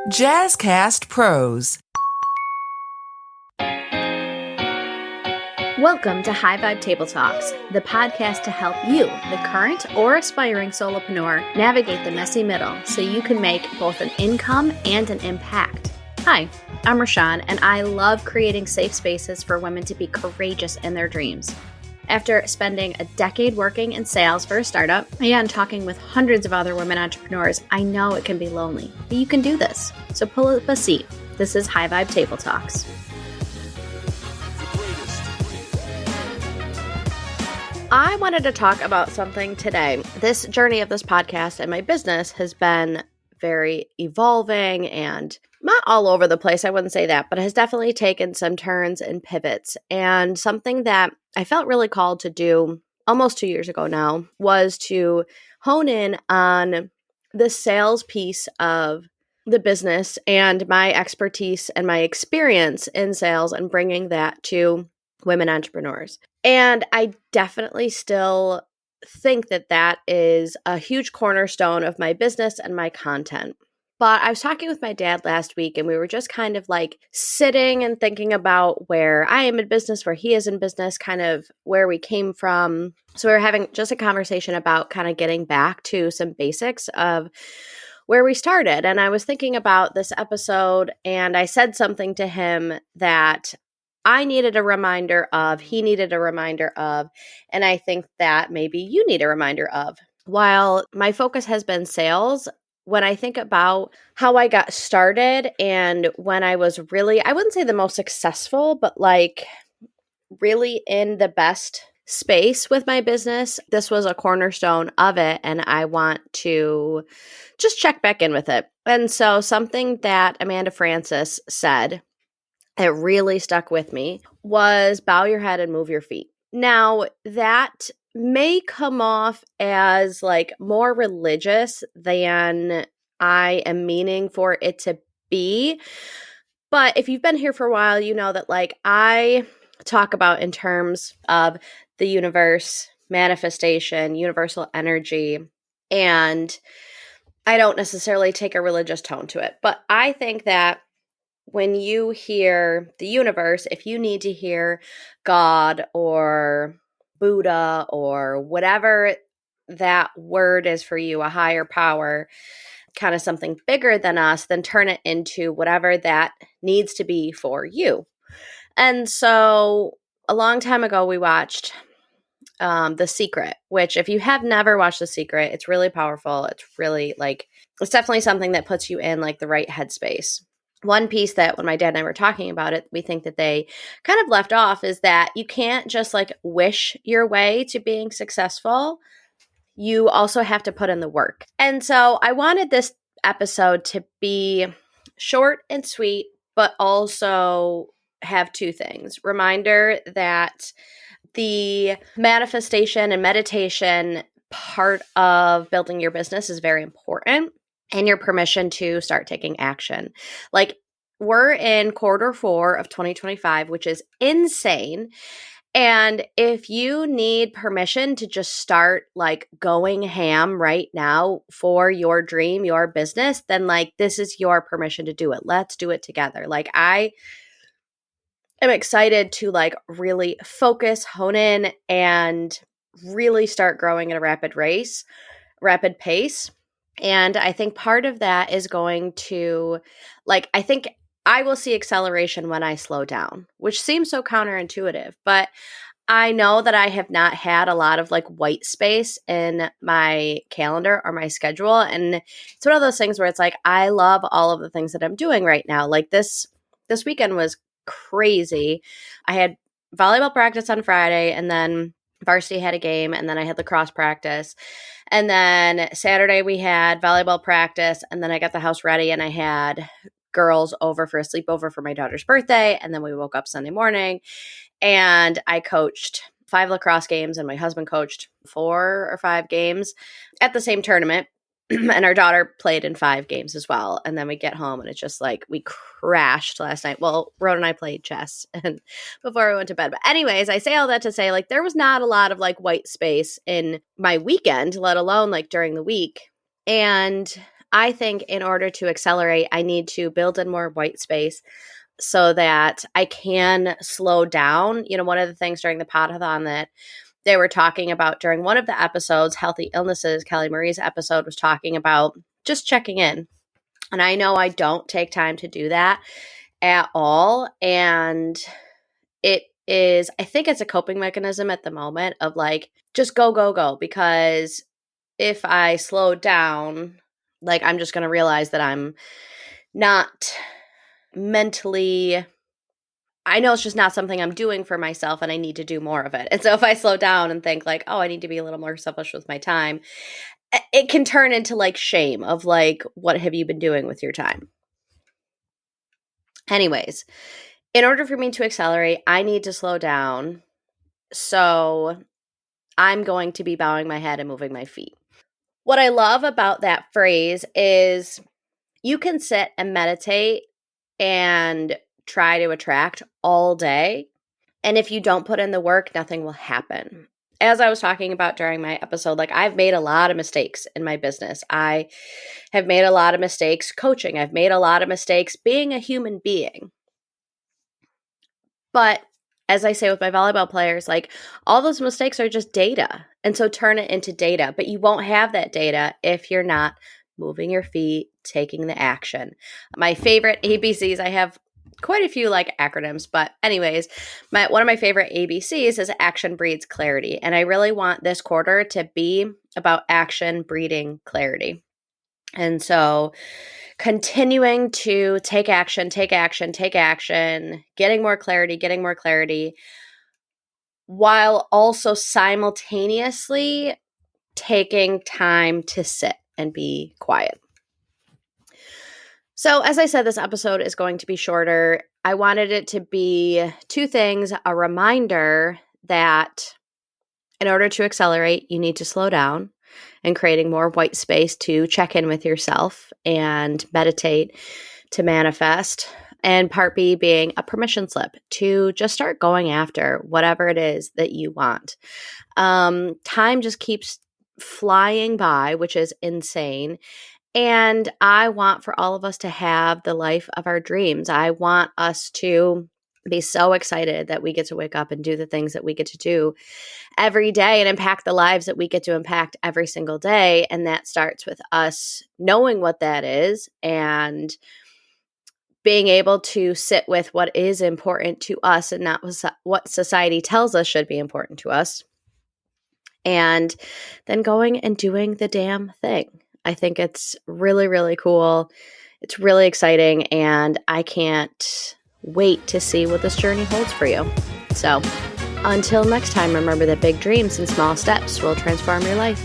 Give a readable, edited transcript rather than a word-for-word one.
Jazzcast Pros. Welcome to High Vibe Table Talks, the podcast to help you, the current or aspiring solopreneur, navigate the messy middle so you can make both an income and an impact. Hi, I'm Rashawn, and I love creating safe spaces for women to be courageous in their dreams. After spending a decade working in sales for a startup and talking with hundreds of other women entrepreneurs, I know it can be lonely, but you can do this. So pull up a seat. This is High Vibe Table Talks. I wanted to talk about something today. This journey of this podcast and my business has been very evolving and not all over the place, I wouldn't say that, but has definitely taken some turns and pivots. And something that I felt really called to do almost 2 years ago now was to hone in on the sales piece of the business and my expertise and my experience in sales and bringing that to women entrepreneurs. And I definitely still think that that is a huge cornerstone of my business and my content. But I was talking with my dad last week and we were just kind of like sitting and thinking about where I am in business, where he is in business, kind of where we came from. So we were having just a conversation about kind of getting back to some basics of where we started. And I was thinking about this episode and I said something to him that I needed a reminder of, he needed a reminder of, and I think that maybe you need a reminder of. While my focus has been sales, when I think about how I got started and when I was really, I wouldn't say the most successful, but like really in the best space with my business, this was a cornerstone of it. And I want to just check back in with it. And so something that Amanda Francis said that really stuck with me was bow your head and move your feet. Now, that may come off as like more religious than I am meaning for it to be. But if you've been here for a while, you know that like I talk about in terms of the universe, manifestation, universal energy, and I don't necessarily take a religious tone to it. But I think that when you hear the universe, if you need to hear God or Buddha or whatever that word is for you, a higher power, kind of something bigger than us, then turn it into whatever that needs to be for you. And so a long time ago, we watched The Secret, which if you have never watched The Secret, it's really powerful. It's really like, it's definitely something that puts you in like the right headspace. One piece that when my dad and I were talking about it, we think that they kind of left off is that you can't just like wish your way to being successful. You also have to put in the work. And so I wanted this episode to be short and sweet, but also have two things. Reminder that the manifestation and meditation part of building your business is very important. And your permission to start taking action. Like we're in quarter 4 of 2025, which is insane. And if you need permission to just start like going ham right now for your dream, your business, then like this is your permission to do it. Let's do it together. Like I am excited to like really focus, hone in, and really start growing at a rapid pace. And I think part of that is going to, like, I think I will see acceleration when I slow down, which seems so counterintuitive. But I know that I have not had a lot of like white space in my calendar or my schedule. And it's one of those things where it's like, I love all of the things that I'm doing right now. Like this weekend was crazy. I had volleyball practice on Friday and then varsity had a game and then I had lacrosse practice. And then Saturday we had volleyball practice and then I got the house ready and I had girls over for a sleepover for my daughter's birthday. And then we woke up Sunday morning and I coached 5 lacrosse games and my husband coached 4 or 5 games at the same tournament. And our daughter played in 5 games as well. And then we get home and it's just like we crashed last night. Well, Rhoda and I played chess and before we went to bed. But anyways, I say all that to say like there was not a lot of like white space in my weekend, let alone like during the week. And I think in order to accelerate, I need to build in more white space so that I can slow down. One of the things during the podathon that they were talking about during one of the episodes, Healthy Illnesses, Kelly Marie's episode, was talking about just checking in. And I know I don't take time to do that at all. And it is, I think it's a coping mechanism at the moment of like, just go, go, go. Because if I slow down, like I'm just going to realize that I'm not mentally, I know it's just not something I'm doing for myself and I need to do more of it. And so if I slow down and think like, oh, I need to be a little more selfish with my time, it can turn into like shame of like, what have you been doing with your time? Anyways, in order for me to accelerate, I need to slow down. So I'm going to be bowing my head and moving my feet. What I love about that phrase is you can sit and meditate and try to attract all day. And if you don't put in the work, nothing will happen. As I was talking about during my episode, like I've made a lot of mistakes in my business. I have made a lot of mistakes coaching. I've made a lot of mistakes being a human being. But as I say with my volleyball players, like all those mistakes are just data. And so turn it into data. But you won't have that data if you're not moving your feet, taking the action. My favorite ABCs, I have quite a few like acronyms, but anyways, one of my favorite ABCs is action breeds clarity. And I really want this quarter to be about action breeding clarity. And so continuing to take action, getting more clarity, while also simultaneously taking time to sit and be quiet. So as I said, this episode is going to be shorter. I wanted it to be two things: a reminder that in order to accelerate, you need to slow down, and creating more white space to check in with yourself and meditate to manifest. And part B being a permission slip to just start going after whatever it is that you want. Time just keeps flying by, which is insane. And I want for all of us to have the life of our dreams. I want us to be so excited that we get to wake up and do the things that we get to do every day and impact the lives that we get to impact every single day. And that starts with us knowing what that is and being able to sit with what is important to us and not what society tells us should be important to us. And then going and doing the damn thing. I think it's really, really cool. It's really exciting, and I can't wait to see what this journey holds for you. So until next time, remember that big dreams and small steps will transform your life.